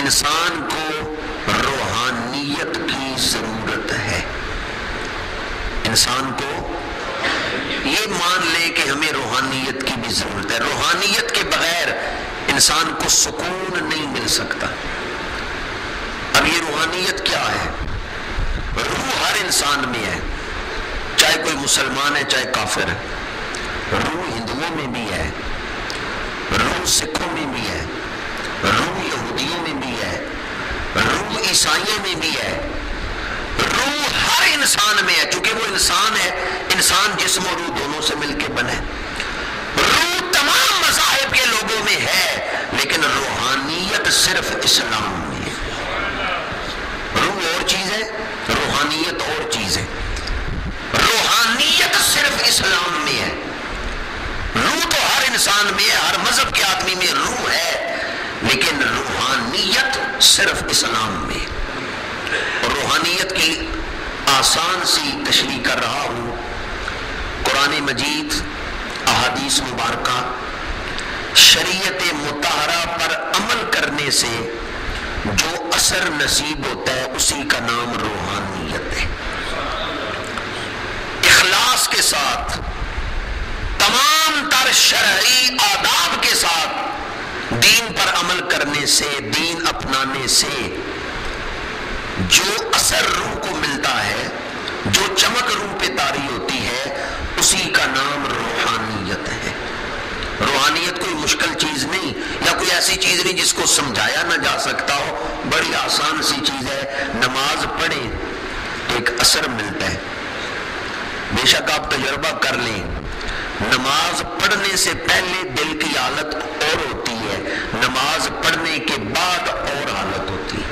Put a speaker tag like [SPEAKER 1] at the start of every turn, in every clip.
[SPEAKER 1] انسان کو روحانیت کی ضرورت ہے. انسان کو یہ مان لے کہ ہمیں روحانیت کی بھی ضرورت ہے. روحانیت کے بغیر انسان کو سکون نہیں مل سکتا. اب یہ روحانیت کیا ہے؟ روح ہر انسان میں ہے، چاہے کوئی مسلمان ہے چاہے کافر ہے. روح ہندوؤں میں بھی ہے، روح سکھوں میں بھی ہے، روح یہودیوں میں بھی ہے، روح عیسائیوں میں بھی ہے. روح ہر انسان میں ہے، چونکہ وہ انسان ہے. انسان جسم اور روح دونوں سے مل کے بنے. روح تمام مذاہب کے لوگوں میں ہے، لیکن روحانیت صرف اسلام میں ہے. روح اور چیز ہے، روحانیت اور چیز ہے. روحانیت صرف اسلام میں ہے. روح تو ہر انسان میں ہے، ہر مذہب کے آدمی میں روح ہے، لیکن روحانیت صرف اسلام میں ہے. اور روحانیت کی آسان سی تشریح کر رہا ہوں. قرآن مجید، احادیث مبارکہ، شریعت مطہرہ پر عمل کرنے سے جو اثر نصیب ہوتا ہے اسی کا نام روحانیت ہے. اخلاص کے ساتھ، تمام تر شرعی آداب کے ساتھ دین پر عمل کرنے سے، دین اپنانے سے جو اثر روح کو ملتا ہے، جو چمک روح پہ طاری ہوتی ہے، اسی کا نام روحانیت ہے. روحانیت کوئی مشکل چیز نہیں، یا کوئی ایسی چیز نہیں جس کو سمجھایا نہ جا سکتا ہو. بڑی آسان سی چیز ہے. نماز پڑھیں تو ایک اثر ملتا ہے. بے شک آپ تجربہ کر لیں، نماز پڑھنے سے پہلے دل کی حالت اور ہوتی ہے، نماز پڑھنے کے بعد اور حالت ہوتی ہے.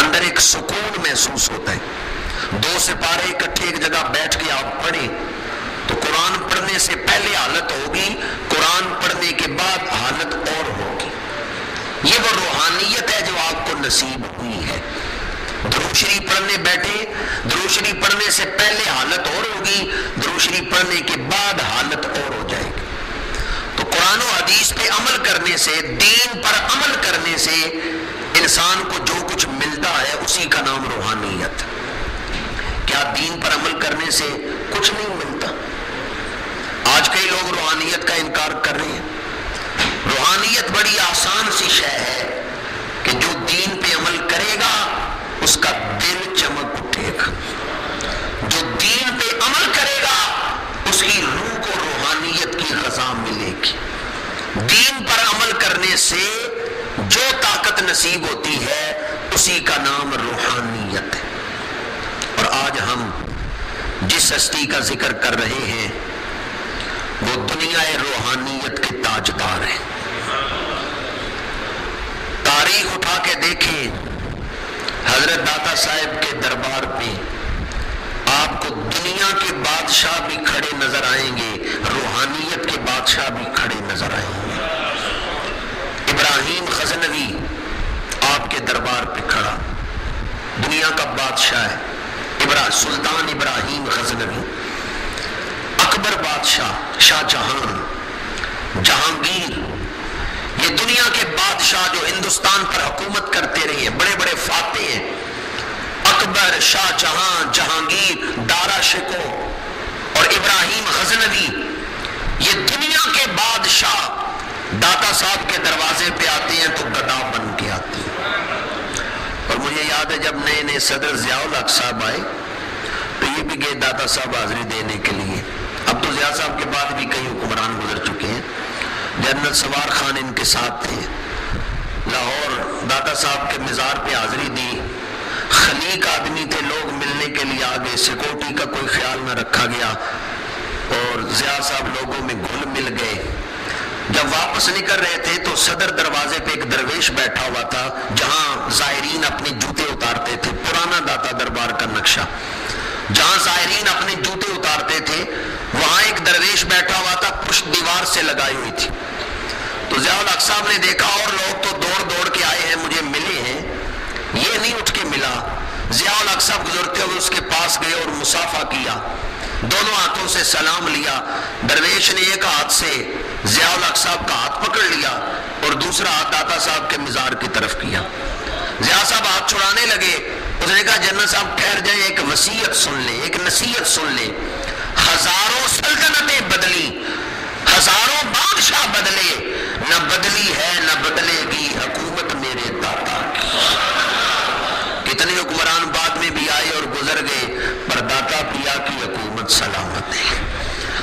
[SPEAKER 1] اندر ایک سکون محسوس ہوتا ہے. 2 سپارے اکٹھے ایک جگہ بیٹھ کے آپ پڑھیں تو قرآن پڑھنے سے پہلے حالت ہوگی، قرآن پڑھنے کے بعد حالت اور ہوگی. یہ وہ روحانیت ہے جو آپ کو نصیب ہوئی ہے. درود شریف پڑھنے بیٹھے، درود شریف پڑھنے سے پہلے حالت اور ہوگی، درود شریف پڑھنے کے بعد حالت اور ہو جائے گی. تو قرآن و حدیث پہ عمل کرنے سے، دین پر عمل کرنے سے انسان کو جو کچھ ملتا ہے اسی کا نام روحانیت. کیا دین پر عمل کرنے سے کچھ نہیں ملتا؟ آج کئی لوگ روحانیت کا انکار کر رہے ہیں. روحانیت بڑی آسان سی شے ہے کہ جو دین پہ عمل کرے گا اس کا دل چمک اٹھے گا. جو دین پہ عمل کرے گا اس کی روح کو روحانیت کی غذا ملے گی. دین پر عمل کرنے سے جو طاقت نصیب ہوتی ہے اسی کا نام روحانیت ہے. اور آج ہم جس ہستی کا ذکر کر رہے ہیں وہ دنیا روحانیت کے تاجدار ہیں. تاریخ اٹھا کے دیکھیں، حضرت داتا صاحب کے دربار پہ آپ کو دنیا کے بادشاہ بھی کھڑے نظر آئیں گے، روحانیت کے بادشاہ بھی کھڑے نظر آئیں گے. ابراہیم غزنوی آپ کے دربار پہ کھڑا، دنیا کا بادشاہ ہے. سلطان ابراہیم غزنوی، اکبر بادشاہ، شاہ جہاں، جہانگیر، یہ دنیا کے بادشاہ جو ہندوستان پر حکومت کرتے رہے ہیں، بڑے بڑے فاتح ہیں. اکبر، شاہ جہاں، جہانگیر، دارا شکو اور ابراہیم غزنوی، یہ دنیا کے بادشاہ داتا صاحب کے دروازے پہ آتے ہیں تو گدا بن کے آتے ہیں. اور مجھے یاد ہے جب نئے نئے صدر ضیاء الحق صاحب آئے تو یہ بھی گئے داتا صاحب حاضری دینے کے لیے. اب تو ضیاء صاحب کے بعد بھی کئی حکمران گزر چکے ہیں. جنرل سوار خان ان کے ساتھ تھے، لاہور داتا صاحب کے مزار پہ حاضری دی. خلیق آدمی تھے، لوگ ملنے کے لیے آگے، سیکورٹی کا کوئی خیال نہ رکھا گیا اور ضیاء صاحب لوگوں میں گھل مل گئے. جب واپس نکل رہے تھے تو صدر دروازے پہ ایک درویش بیٹھا ہوا تھا جہاں زائرین اپنے جوتے اتارتے تھے. پرانا داتا دربار کا نقشہ، جہاں زائرین اپنے جوتے اتارتے تھے وہاں ایک درویش بیٹھا ہوا تھا، پشت دیوار سے لگائی ہوئی تھی. تو ضیاء الحق صاحب نے دیکھا اور لوگ تو دوڑ دوڑ کے آئے ہیں، مجھے ملے ہیں، یہ نہیں اٹھ کے ملا. ضیاء الحق صاحب گزرتے ہوئے اس کے پاس پاس گئے اور مصافحہ کیا، دونوں ہاتھوں سے سلام لیا۔ درویش نے ایک ہاتھ سے ضیاء الحق صاحب کا ہاتھ پکڑ لیا اور دوسرا ہاتھ داتا صاحب کے مزار کی طرف کیا۔ ضیاء صاحب ہاتھ چھڑانے لگے، اس نے کہا جنرل صاحب ٹھہر جائیں، ایک وصیت سن لیں، ایک نصیحت سن لیں۔ ہزاروں سلطنتیں بدلی، ہزاروں بادشاہ بدلے، نہ بدلی ہے نہ بدلے گی حکومت میرے داتا کی۔ کتنے حکمران بعد میں بھی آئے اور گزر گئے، پر داتا پیا کی حکومت سلامت ہے۔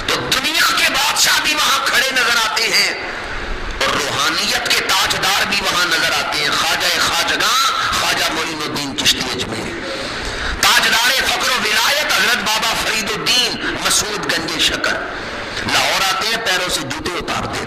[SPEAKER 1] تو دنیا کے بادشاہ بھی وہاں کھڑے نظر آتے ہیں اور روحانیت کے تاجدار بھی وہاں نظر آتے ہیں۔ خواجہ خواجگاں خواجہ معین الدین چشتی اجمیری، تاجدار فقر و ولایت حضرت بابا فرید الدین مسعود گنج شکر، لاہور آتے ہیں پیروں سے جوتے اتارتے